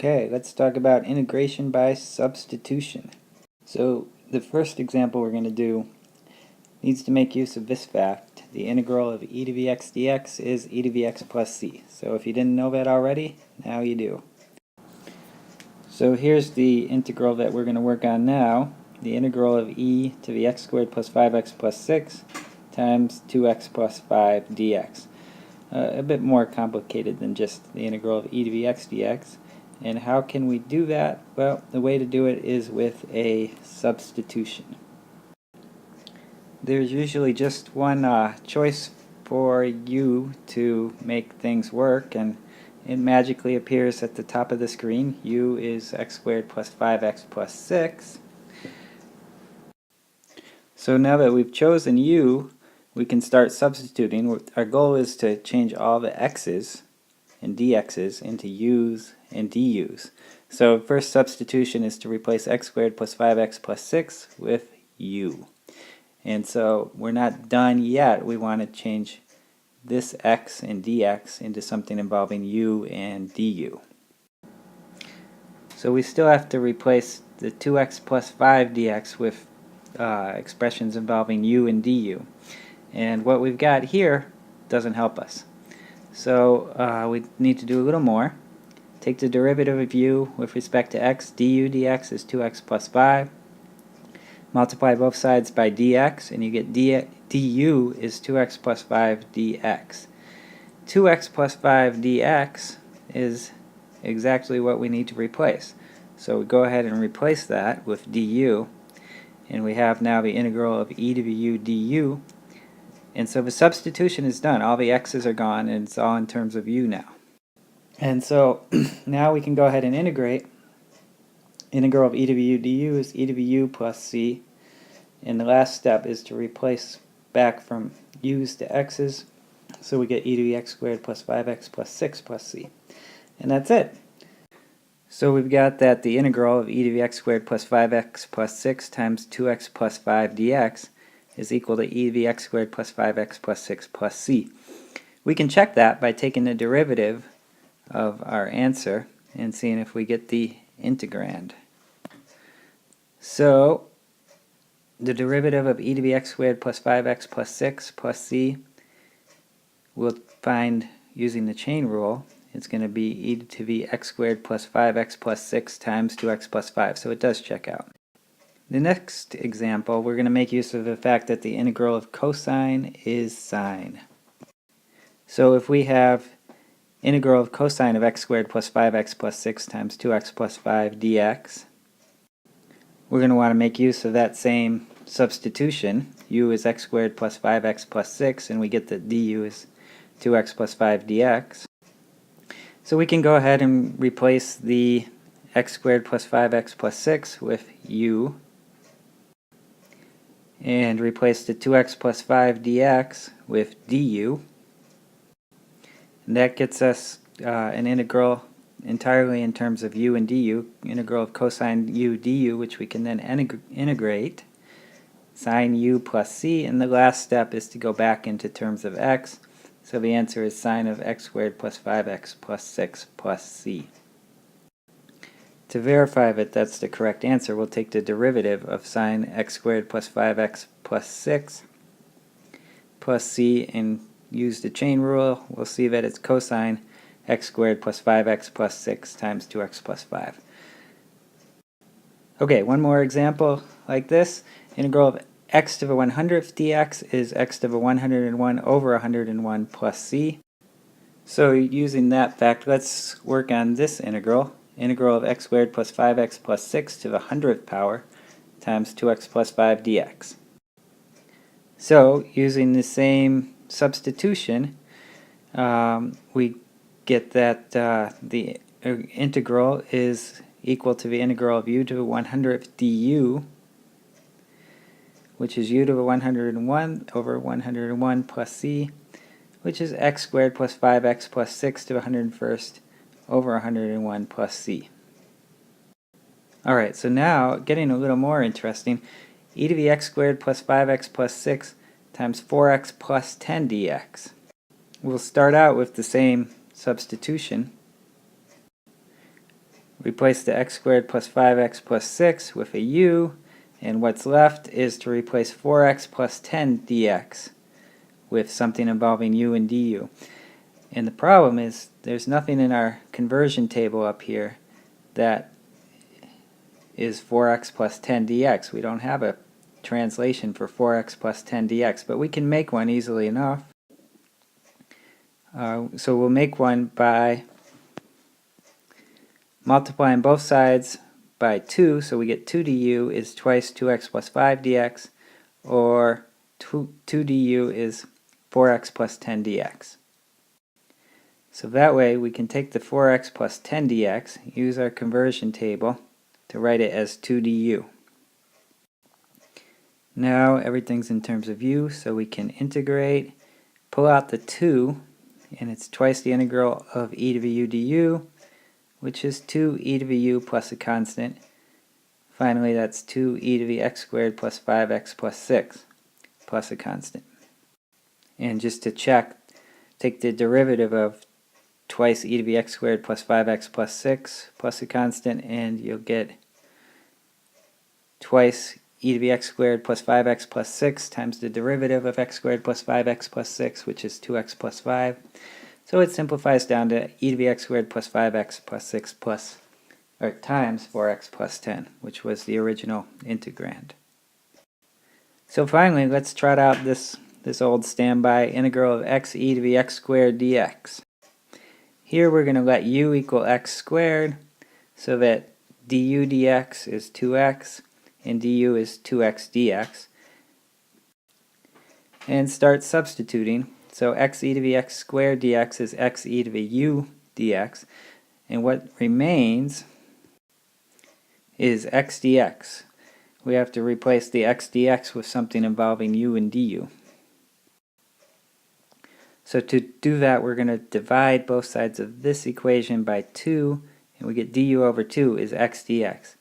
Okay, let's talk about integration by substitution. So the first example we're going to do needs to make use of this fact. The integral of e to the x dx is e to the x plus c. So if you didn't know that already, now you do. So here's the integral that we're going to work on now. The integral of e to the x squared plus 5x plus 6 times 2x plus 5 dx. A bit more complicated than just the integral of e to the x dx. And how can we do that? Well, the way to do it is with a substitution. There's usually just one choice for u to make things work, and it magically appears at the top of the screen. U is x squared plus 5x plus 6. So now that we've chosen u, we can start substituting. Our goal is to change all the x's and dx's into u's and du's. So first substitution is to replace x squared plus 5x plus 6 with u. And so we're not done yet. We want to change this x and dx into something involving u and du. So we still have to replace the 2x plus 5 dx with expressions involving u and du. And what we've got here doesn't help us. So we need to do a little more. Take the derivative of u with respect to x. Du dx is 2x plus 5. Multiply both sides by dx, and you get du is 2x plus 5 dx. 2x plus 5 dx is exactly what we need to replace. So we go ahead and replace that with du, and we have now the integral of e to the u du. And so the substitution is done. All the x's are gone, and it's all in terms of u now. And so now we can go ahead and integrate. Integral of e to the u du is e to the u plus c. And the last step is to replace back from u's to x's. So we get e to the x squared plus 5x plus 6 plus c. And that's it. So we've got that the integral of e to the x squared plus 5x plus 6 times 2x plus 5 dx is equal to e to the x squared plus 5x plus 6 plus c. We can check that by taking the derivative of our answer and seeing if we get the integrand. So the derivative of e to the x squared plus 5x plus 6 plus c, we'll find using the chain rule. It's going to be e to the x squared plus 5x plus 6 times 2x plus 5, so it does check out. The next example, we're going to make use of the fact that the integral of cosine is sine. So if we have integral of cosine of x squared plus 5x plus 6 times 2x plus 5 dx, we're going to want to make use of that same substitution. U is x squared plus 5x plus 6, and we get that du is 2x plus 5 dx. So we can go ahead and replace the x squared plus 5x plus 6 with u, and replace the 2x plus 5 dx with du. And that gets us an integral entirely in terms of u and du, integral of cosine u du, which we can then integrate, sine u plus c, and the last step is to go back into terms of x. So the answer is sine of x squared plus 5x plus 6 plus c. To verify that that's the correct answer, we'll take the derivative of sine x squared plus 5x plus 6 plus c and use the chain rule. We'll see that it's cosine x squared plus 5x plus 6 times 2x plus 5. Okay, one more example like this. Integral of x to the 100th dx is x to the 101 over 101 plus c. So using that fact, let's work on this integral. Integral of x squared plus 5x plus 6 to the 100th power times 2x plus 5 dx. So using the same substitution, we get that the integral is equal to the integral of u to the 100th du, which is u to the 101 over 101 plus c, which is x squared plus 5x plus 6 to the 101st over 101 plus c. Alright, so now getting a little more interesting, e to the x squared plus 5x plus 6 times 4x plus 10 dx. We'll start out with the same substitution. replace the x squared plus 5x plus 6 with a u, and what's left is to replace 4x plus 10 dx with something involving u and du. And the problem is there's nothing in our conversion table up here that is 4x plus 10 dx. We don't have a translation for 4x plus 10 dx, but we can make one easily enough. So we'll make one by multiplying both sides by 2, so we get 2 du is twice 2x plus 5 dx, or 2 du is 4x plus 10 dx. So that way we can take the 4x plus 10 dx, use our conversion table to write it as 2 du. Now everything's in terms of u, so we can integrate, pull out the 2, and it's twice the integral of e to the u du, which is 2 e to the u plus a constant. Finally, that's 2 e to the x squared plus 5x plus 6 plus a constant. And just to check, take the derivative of twice e to the x squared plus 5x plus 6 plus a constant, and you'll get twice e to the x squared plus 5x plus 6 times the derivative of x squared plus 5x plus 6, which is 2x plus 5. So it simplifies down to e to the x squared plus 5x plus 6 plus, or times 4x plus 10, which was the original integrand. So finally, let's trot out this old standby integral of x e to the x squared dx. Here we're going to let u equal x squared, so that du dx is 2x and du is 2x dx. And start substituting. So x e to the x squared dx is x e to the u dx. And what remains is x dx. We have to replace the x dx with something involving u and du. So to do that, we're going to divide both sides of this equation by 2, and we get du over 2 is x dx.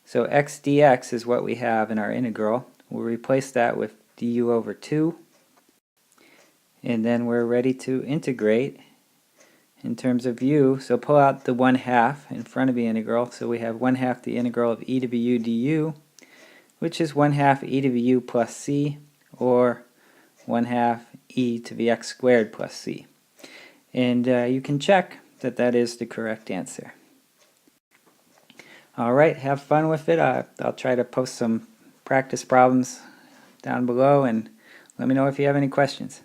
So x dx is what we have in our integral. We'll replace that with du over 2, and then we're ready to integrate in terms of u. So pull out the 1/2 in front of the integral, so we have 1/2 the integral of e to the u du, which is 1/2 e to the u plus c, or 1/2 e to the x squared plus c. And you can check that that is the correct answer. Alright, have fun with it. I'll try to post some practice problems down below, and let me know if you have any questions.